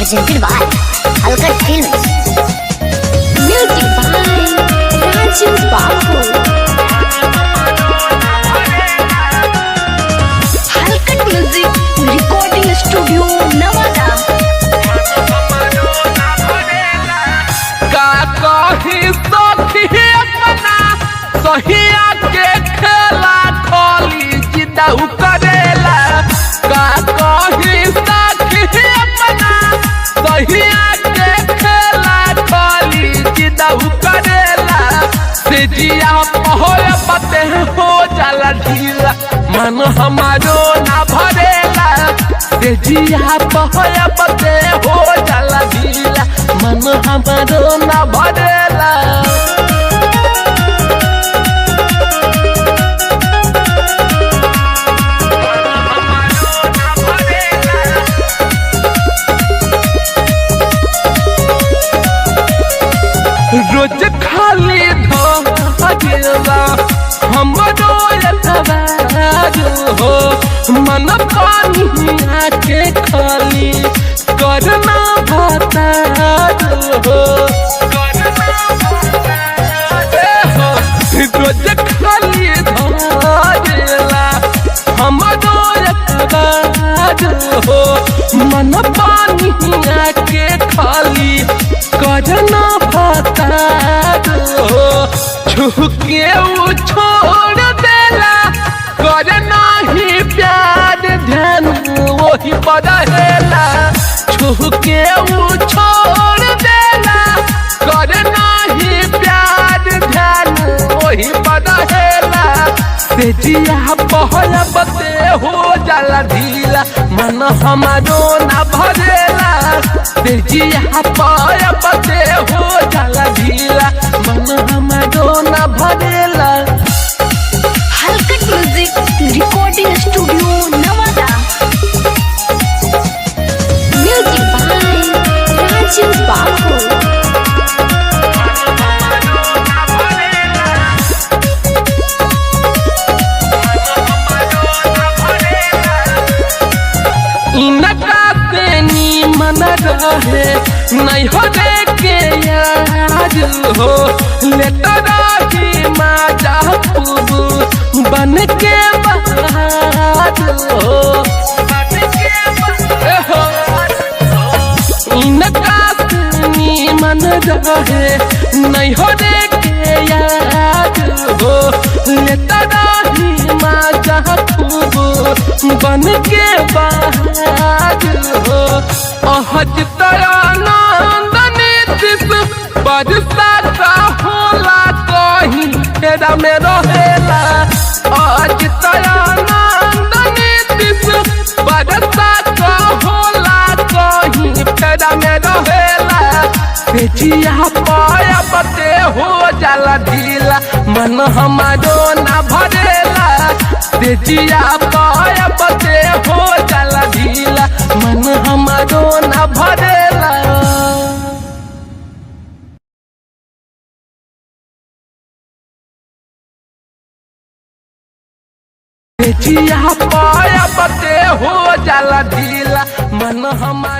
presented by Alkat Films. Music by Raju Babu. Alkat Music Recording Studio Navada. सहिया के खेला खोली जिदा करेला का कही सखी अपना सहिया के खेला खोली जिदा करेला से जिया पहोल पते हो जाला ढीला मन हमारो ना भरेला से जिया पहोल पते हो जाला ढीला मन हमारो ना भरेला। रोज खाली धोला हमरो हो मन पानी आके खाली करना भाता हो रोज खाली धोला हमरो हो मन पानी आके खाली करना छुके छोड़ देला करना ही प्यार ध्यान वही बढ़ेला छुके छोड़ देला करना ही प्यार ध्यान वही बढ़ेला से जिया बहल बते हो जाला ढीला मन हमारो ना भरेला से जिया बहल बते हो जाला ढीला मन हमारो ना भरेला। Alkat Music Recording Studio Navada. Music by Raju Babu. इनका से नीमन रहे नहीं हो रे के यार हो लेता रही माजा बन के बहार हो इनका से नीमन रहे नहीं हो रे के यार हो लेता रही माजा बन के बाहर हो अहज तयानंद नीतिश बरसा का होला कहीं तेरा में रहेला अहज तयानंद नीतिश बरसा का होला कहीं तेरा में रहेला से जिया पाया बते हो जाला ढीला मन हमारो ना भरेला से जिया पाया बते हो जाला ढीला मन हमारो ना भरेला। से जिया पाया बते हो जाला ढीला मन हमारो